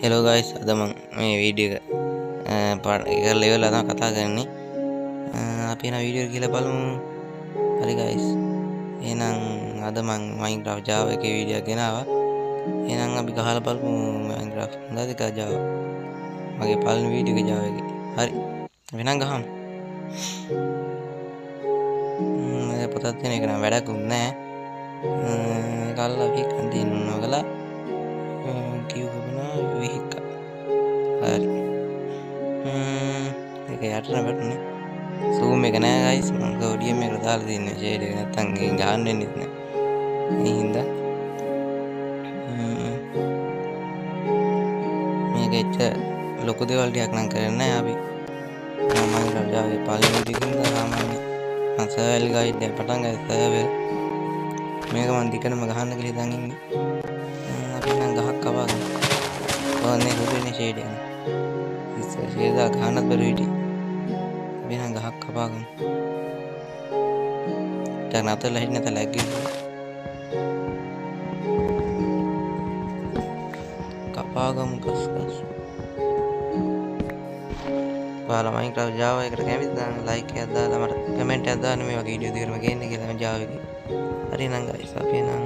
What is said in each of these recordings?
Hello guys, ada mang video part level ada kata කරන්නේ අපි යන වීඩියෝ එක කියලා බලමු. හරි guys. එහෙනම් අද මං Minecraft Java එකේ වීඩියෝ එක ගෙනාවා. එහෙනම් අපි ගහලා බලමු Minecraft හොඳද කියලා Java. මගේ පළවෙනි වීඩියෝ එක Java එකේ. හරි. අපි නම් ගහමු. පොතක් දෙන එක නම් වැඩකුත් නැහැ. කල්ලා අපි කන්ටිනියු කරලා කිව්වුණා විහික. හරි. ඒක යටට වැටුනේ. zoom එක නෑ guys මම ඔඩියම් එකට දාලා තියන්නේ shade එක නැත්තම් ගහන්න වෙන්නේ නැහැ. මේ හින්දා මේක එච්ච ලොකු දේවල් ටිකක් නම් කරන්නේ නැහැ අපි. මම Java පළවෙනි වීඩියෝ එකෙන් සාමාන්‍ය මම සර්වර් ගයිඩ් එක පටන් ගත්තා සර්වර්. මේක මම දිගටම ගහන්න කියලා හිතන් ඉන්නේ. අපි නම් ගහක් කපාගමු. ඕනේ හුදෙන්නේ shade එක. ඉස්සර shade එක ගහන්නත් බැරි හිටියේ. අපි නම් ගහක් කපාගමු. දැන් නැතලා හිටින්න නැත ලැග් එක. කපාගමු ගස්. ඔයාලා Minecraft Java එකට කැමතිද නම් like එකක් දාලා මට comment එකක් දාන්න මේ වගේ වීඩියෝ දෙකම ගේන්න කියලා Java එකේ. හරි නම් guys අපි නම්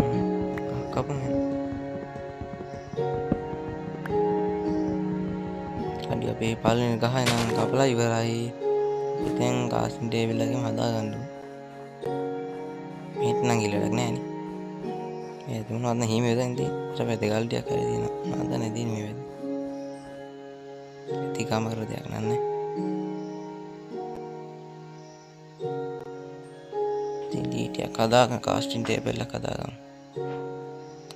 කපමු. හරි අපි පළවෙනි ගහ නම් කපලා ඉවරයි. දැන් කාස්ටින් ටේබල් එකෙන් හදා ගන්න ඕනේ. මේත් නම් ඉලඩක් නෑනේ. මේ දුන්නත් නම් හිමේ වෙදන් ඉතින් ඊට පස්සේ ගල්ටියක් හරි දිනවා. මම දන්නේ දින මේ වෙද. තිකාම කර දෙයක් නන්නේ. ටිකක් හදාගන්න කාස්ටින් ටේබල් එක හදාගමු.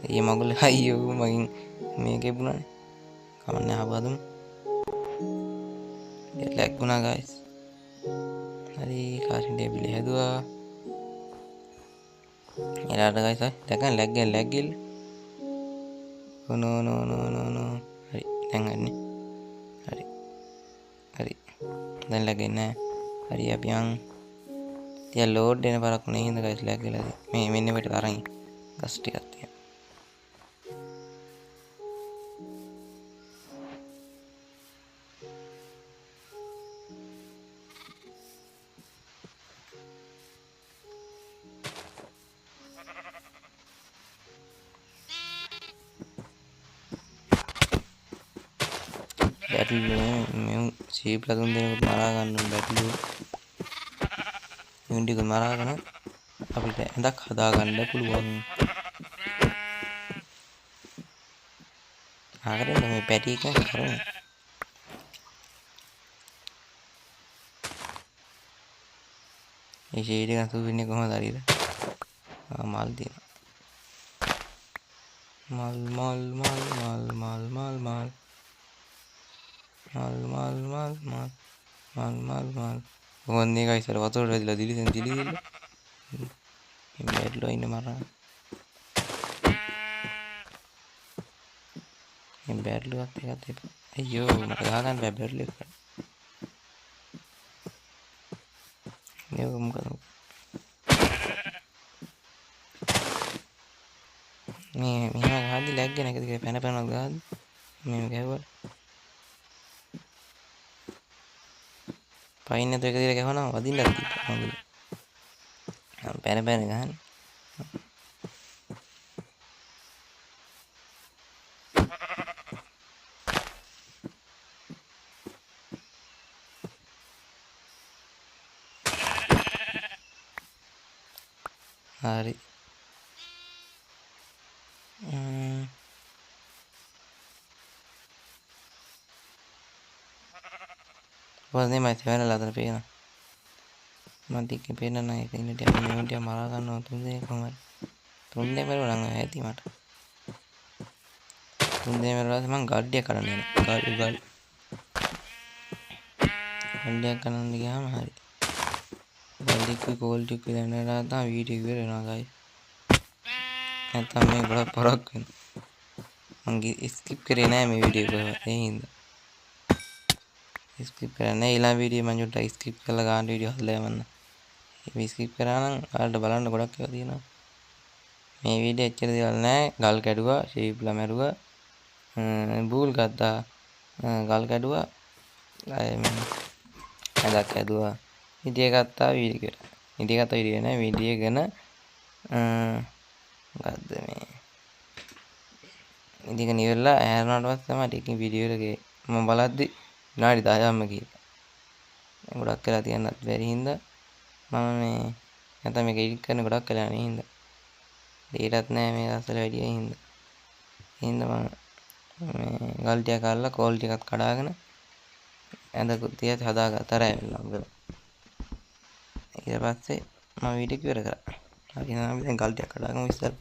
ඊයේ මගුල අයියෝ මගින් මේකේ පුණානේ. කවන්නේ ආවදම. ඒක ලැග් වුණා guys. හරි කාස්ටින් ටේබල් එක හැදුවා. ඊළාට guys දැන් ලැග් ගිල්ල. no. හරි දැන් හරිනේ. හරි. දැන් ලැගෙන්නේ නැහැ. හරි අපි යන් තියා ලෝඩ් වෙන පාරක් නේ හින්දා guys ලැග් වෙලා මේ මෙන්න මෙතන අරන් ගස් ටිකක් තියා. බැටල් මේ සීප්ලා තුන් දෙනෙකුට මරා ගන්න ඕන බැටල් යුන්ඩික මරාගෙන අපිට ඇඳක් හදා ගන්න පුළුවන්. ආකරෙන් මේ පැටි එක කරන්නේ. මේ ෂේඩ් එක අසු වෙන්නේ කොහොමද හරියට? මල් දිනවා. මල් ඕන්නේ guys අර වතුර වැදිලා දිලි මේ බැට්ලෝ ඉන්න මරා මේ බැට්ලෝ එකත් එපා අයියෝ මට ගහ ගන්න බෑ බැට්ලෝ එක මේක මොකද මේ මෙහෙම ගහද්දි ලැග් වෙන එකද කියලා පැන ගහද්දි මේ ගැහුවා පයින් නැතු එක දිලා ගහනවා වදින්නත් තිබ්බා මම පැන ගහන්නේ හරි වදනේ මම තේරෙලා අතන පේනවා මම දික්කේ පේන්න නැහැ ඒක ඉන්න ටික මේ උන්ට මරා ගන්නවා තුන් දෙනෙක් කොහමද තුන් දෙනෙක් මරුවා නම් ඇති මට තුන් දෙනෙක් මරුවාද මං ගාඩ්ඩිය කරන්න යනවා ගාඩ්ඩිය කරන්න ගියාම හරි ගාඩ්ඩියක කෝල්ටික් විලන්නලා තමයි වීඩියෝ ඉවර වෙනවා guys නැත්තම් මේ ගොඩක් පොරක් වෙනවා මං ස්කිප් කරේ නැහැ මේ වීඩියෝ එක ඒ හින්දා ස්කිප් කරන්නේ ඊළඟ වීඩියෝ මම චුට්ටක් ස්කිප් කරලා ගන්න වීඩියෝ හදලා යවන්න. මේ ස්කිප් කරා නම් ඔයාලට බලන්න ගොඩක් ඒවා තියෙනවා. මේ වීඩියෝ එච්චර දේවල් නැහැ. ගල් කැඩුවා, ෂීප්ලා මැරුවා. බූල් ගත්තා ගල් කැඩුවා අය ඇදක් ඇදුවා විදිය ගත්තා විදිය නෑ විදියගෙන මොකද්ද මේ ඉතින් ඉවරලා ඇහැරුණාට පස්සේ තමයි ටිකකින් වීඩියෝ එකේ මම බලද්දි විනාඩි 10ක්ම ගියා. ගොඩක් වෙලා තියන්නත් බැරි හින්දා මම මේ නැත්නම් මේක එඩිට් කරන්න ගොඩක් වෙලා යන හින්දා දෙයටත් නෑ මේ දවස්වල වැඩි හින්දා. හින්දා මම මේ ගල් ටික අල්ලලා කෝල් ටිකත් කඩාගෙන ඇඳකුත් තියත් හදාගත්තා රෑ වෙලාවක. ඊට පස්සේ මම වීඩියෝ ඉවර කරා. හරි එහෙනම් අපි දැන් ගල් ටික කඩාගමු ඉස්සර.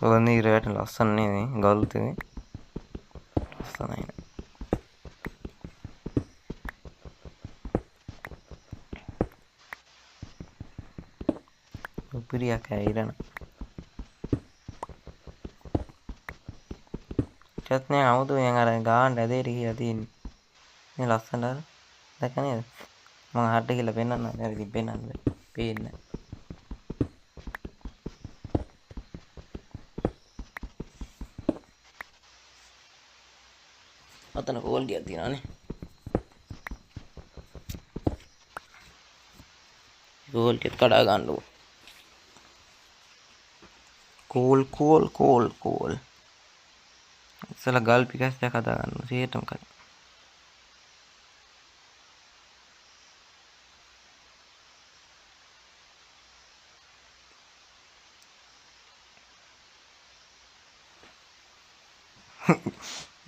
ඔන්නේ ඉරයට ලස්සන නේ ගල් ටික. ලස්සනයි. උපරියක් ඇවිරන. චත් නේ 아무도 මම අර ගාන්න ඇදේට කියලා තියෙන්නේ. මේ ලස්සන අර දැක නේද? මම හඩ කියලා පෙන්නන්න හරි තිබෙන්නන්න පේන්නේ. අතන කෝල් ටිකක් තියෙනවානේ. කෝල් ටික කඩා ගන්නකො. කෝල්. ඉස්සලා ගල් පිකස් එකක් හදා ගන්න. සීයටම කරා.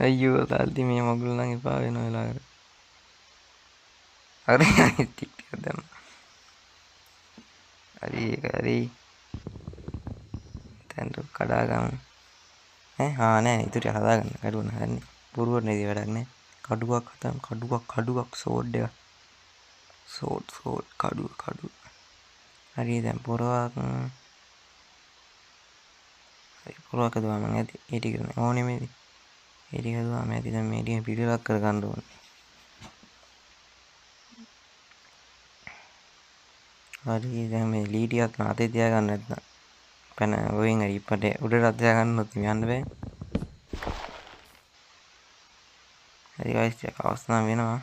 අයියෝ තාල්ති මේ මගුල නම් එපා වෙන වෙලාවකට. හරි ටික දැම්ම. හරි. දැන් කඩා ගමු. නෑ ඉතුරු හදාගන්න කඩුවන හරිනේ. පුරුවට නෙදී වැඩක් නෑ. කඩුවක් හදමු කඩුවක් සෝඩ් එක. සෝඩ් කඩුව. හරි දැන් පොරවක්. හරි පොරවක් හදුවා මම ඇති. ඒ ටික ඕනේ මේදී. ඒ ටික හදුවා මම ඇති දැන් මේ ටික පිළිලක් කර ගන්න ඕනේ. හරි දැන් මේ ලී ටිකක් අතේ තියාගන්න නැත්නම් පැන ඔයෙන් හරි ඉපට උඩට තියාගන්නොත් යන්න බෑ. හරි guys ටික අවස්ථාව වෙනවා.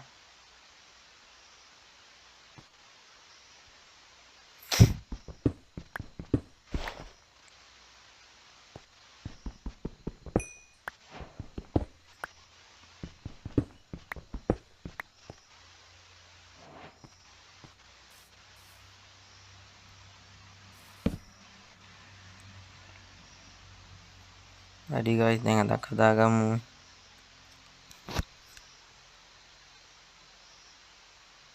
හරි guys දැන් අදක් හදාගමු.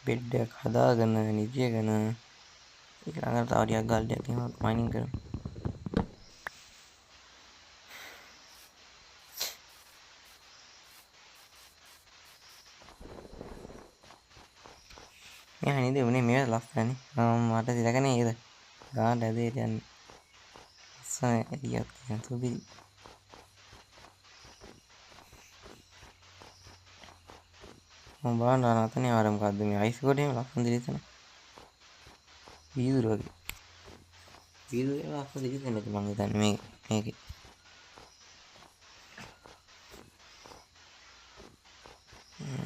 බෙඩ් එකක් හදාගෙන නිදියගෙන ඊළඟට තව ටිකක් ගල් ටිකක් තියෙනවා මයිනින් කරමු. මෙයා නේද උනේ මේක ලස්සනනේ. මට දිලක නේද? ගාන්න ඇදේට යන්නේ. ලස්සන එළියක් තියෙන තුබි. මම බලන්න අතනේ ආර මොකද්ද මේ අයිස් කොට එහෙම ලස්සන දිලිසෙන. වීදුරු වගේ. වීදුරු එක ලස්සන දිලිසෙන නැති මම හිතන්නේ මේකේ.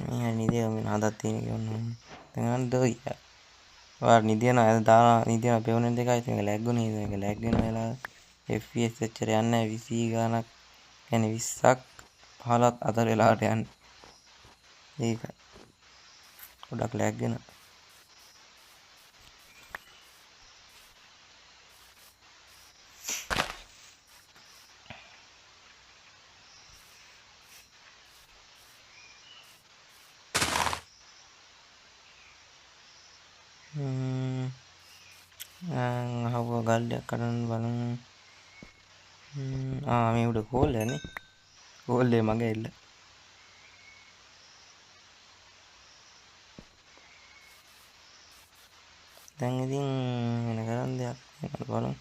මේ නිදිය මම හදත් තියෙන කියන්න. දැන් දොයි. ඔයාලා නිදියන දාලා නිදියන පෙවුනෙන් දෙකයි මේක ලැග්ගුනේ මේක ලැග් වෙන වෙලාව FPS එච්චර යන්නේ නැහැ 20 ගානක් يعني 20ක් 15ක් අතර වෙලාවට යන්නේ. ඒක ගොඩක් ලැග් වෙන. අහුව ගල්ඩයක් කඩන්න බලමු. මේ උඩ කෝල් යන්නේ. කෝල් එක මගේ එල්ල. දැන් ඉතින් වෙන කරන්න දෙයක් නැහැ බලමු.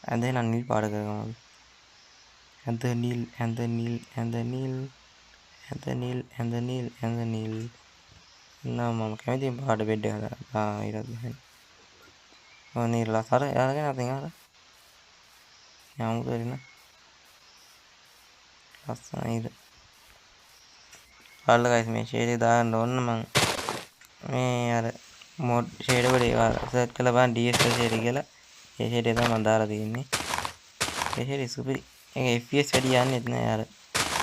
ඇඳේ නම් නිල් පාට කරගමු අපි. ඇඳ නිල් නම් මම කැමති පාට බෙඩ් එක හදා. ඊට පස්සේ නිල් ලසර යාගෙන අතින් අර යමු දෙන්න. ලස්සනයිද බලන්න guys මේ ෂේඩ් එක දාන්න ඕන මම මේ අර මොඩ් ෂේඩ් එකට ඒවා සර්ච් කරලා බලන්න DSL ෂේඩ් කියලා ඒ ෂේඩ් එක තමයි මම දාලා තියෙන්නේ ඒ ෂේඩ් සුපිරි ඒක FPS වැඩි යන්නේත් නෑ අර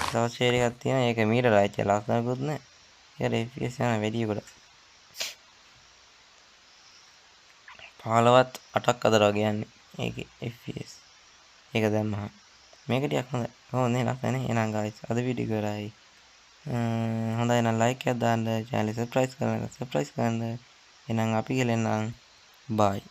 තව ෂේඩ් එකක් තියෙනවා ඒක මීටර ආච්ච ලස්සනකුත් නෑ ඒකට FPS යන වැඩි කොට 15ත් 8ක් අතර වගේ යන්නේ ඒකේ FPS ඒක දැම්මහම මේක ටිකක් හොඳයි ඕනේ ලස්සනනේ එහෙනම් guys අද වීඩියෝ කරයි හොඳයි නම් ලයික් එකක් දාන්න channel එක සබ්ස්ක්‍රයිබ් කරන්න එහෙනම් අපි ගලෙන්නම් bye